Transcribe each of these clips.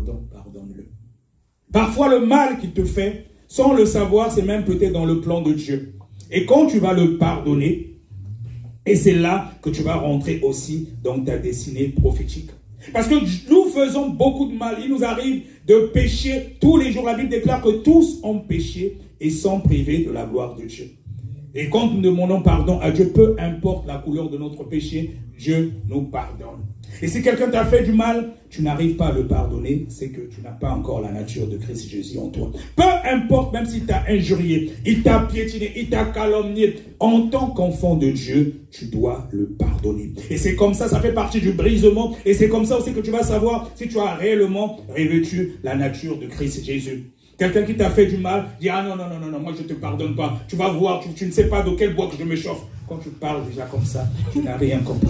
pardonne-le. Parfois, le mal qu'il te fait, sans le savoir, c'est même peut-être dans le plan de Dieu. Et quand tu vas le pardonner, et c'est là que tu vas rentrer aussi dans ta destinée prophétique. Parce que nous faisons beaucoup de mal. Il nous arrive de pécher tous les jours. La Bible déclare que tous ont péché et sont privés de la gloire de Dieu. Et quand nous demandons pardon à Dieu, peu importe la couleur de notre péché, Dieu nous pardonne. Et si quelqu'un t'a fait du mal, tu n'arrives pas à le pardonner, c'est que tu n'as pas encore la nature de Christ Jésus en toi. Peu importe, même s'il t'a injurié, il t'a piétiné, il t'a calomnié, en tant qu'enfant de Dieu, tu dois le pardonner. Et c'est comme ça, ça fait partie du brisement, et c'est comme ça aussi que tu vas savoir si tu as réellement revêtu la nature de Christ Jésus. Quelqu'un qui t'a fait du mal, dit « Ah non, moi je ne te pardonne pas. Tu vas voir, tu ne sais pas de quel bois que je me chauffe. » Quand tu parles déjà comme ça, tu n'as rien compris.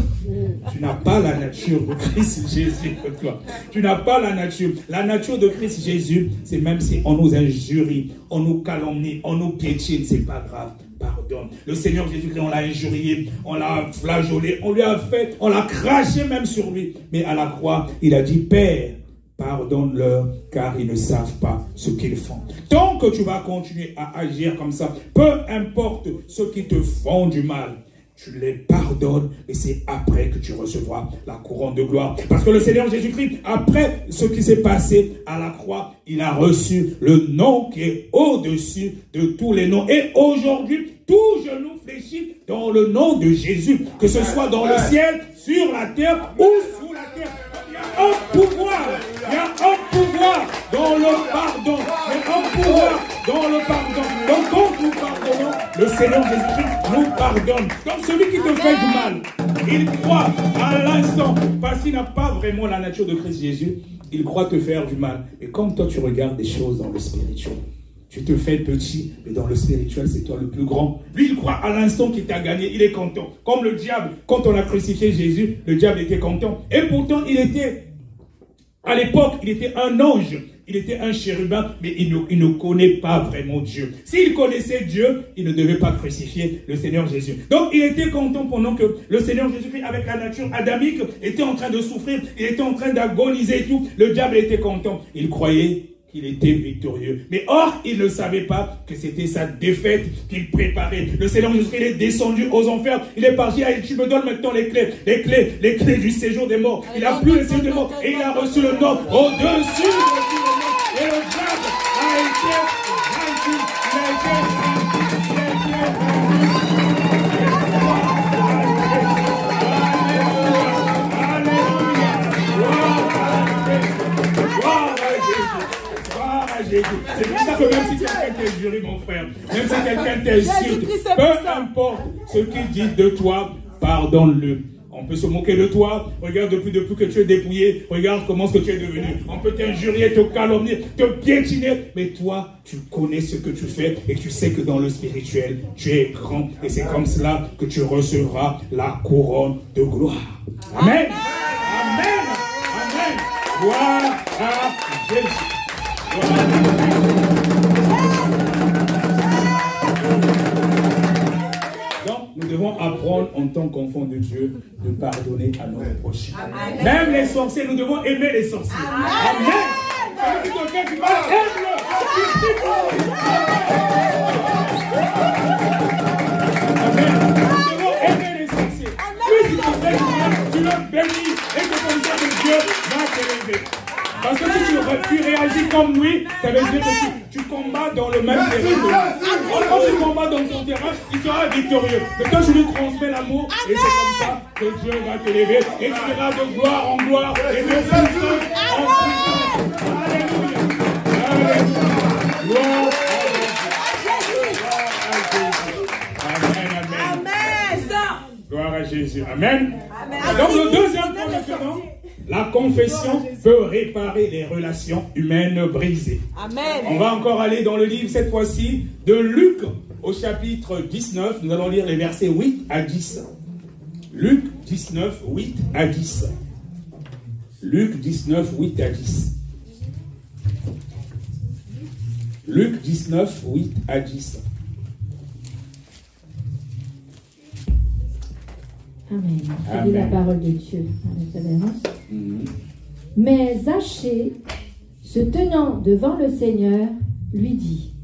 Tu n'as pas la nature de Christ Jésus pour toi. Tu n'as pas la nature. La nature de Christ Jésus, c'est même si on nous injurie, on nous calomnie, on nous piétine, c'est pas grave. Pardonne. Le Seigneur Jésus-Christ, on l'a injurié, on l'a flageolé, on lui a fait, on l'a craché même sur lui. Mais à la croix, il a dit « Père, pardonne-leur, car ils ne savent pas ce qu'ils font. » Tant que tu vas continuer à agir comme ça, peu importe ceux qui te font du mal, tu les pardonnes, et c'est après que tu recevras la couronne de gloire. Parce que le Seigneur Jésus-Christ, après ce qui s'est passé à la croix, il a reçu le nom qui est au-dessus de tous les noms. Et aujourd'hui, tout genou fléchit dans le nom de Jésus, que ce soit dans le ciel, sur la terre ou sous la terre. Il y a un pouvoir dans le pardon. Il y a un pouvoir dans le pardon. Donc quand nous pardonnons, le Seigneur Jésus-Christ nous pardonne. Donc celui qui te fait du mal, il croit à l'instant, parce qu'il n'a pas vraiment la nature de Christ Jésus, il croit te faire du mal. Et comme toi tu regardes des choses dans le spirituel, tu te fais petit, mais dans le spirituel, c'est toi le plus grand. Lui, il croit à l'instant qu'il t'a gagné, il est content. Comme le diable, quand on a crucifié Jésus, le diable était content. Et pourtant, il était, à l'époque, il était un ange. Il était un chérubin, mais il ne connaît pas vraiment Dieu. S'il connaissait Dieu, il ne devait pas crucifier le Seigneur Jésus. Donc, il était content pendant que le Seigneur Jésus-Christ, avec la nature adamique, était en train de souffrir, il était en train d'agoniser et tout. Le diable était content. Il croyait qu'il était victorieux. Mais or, il ne savait pas que c'était sa défaite qu'il préparait. Le Seigneur Jésus-Christ est descendu aux enfers. Il est parti. Tu me donnes maintenant les clés du séjour des morts. Il n'a plus le séjour des morts. Et il a reçu le nom au-dessus de tous les noms. Et le diable a été vaincu. C'est pour ça que même si quelqu'un t'injurie, mon frère, même si quelqu'un t'insulte, peu importe ce qu'il dit de toi, pardonne-le. On peut se moquer de toi. Regarde depuis que tu es dépouillé. Regarde comment ce que tu es devenu. On peut t'injurier, te calomnier, te piétiner. Mais toi, tu connais ce que tu fais et tu sais que dans le spirituel, tu es grand. Et c'est comme cela que tu recevras la couronne de gloire. Amen. Amen. Amen. Gloire à Jésus. Donc, nous devons apprendre en tant qu'enfants de Dieu de pardonner à nos prochains. Même les sorciers, nous devons aimer les sorciers. Amen. Celui qui te fait du mal, aime-le. Amen. Nous devons aimer les sorciers. Plus il te fait du mal, tu le bénis et c'est comme ça que Dieu va t'élever. Parce que si tu réagis comme lui, ça veut dire que tu combats dans le même terrain. Quand tu combats dans son terrain, il sera victorieux. Mais quand tu lui transmets l'amour, et c'est comme ça que Dieu va t'élever. Et tu seras de gloire en gloire et de puissance en puissance. Alléluia. Alléluia. Gloire à Jésus. Amen, amen. Gloire à Jésus. Amen. Donc le deuxième point maintenant. La confession peut réparer les relations humaines brisées. Amen. On va encore aller dans le livre, cette fois-ci, de Luc, au chapitre 19. Nous allons lire les versets 8 à 10. Luc 19, 8 à 10. Luc 19, 8 à 10. Luc 19, 8 à 10. Amen. Je lis la parole de Dieu. Mais Zachée, se tenant devant le Seigneur, lui dit: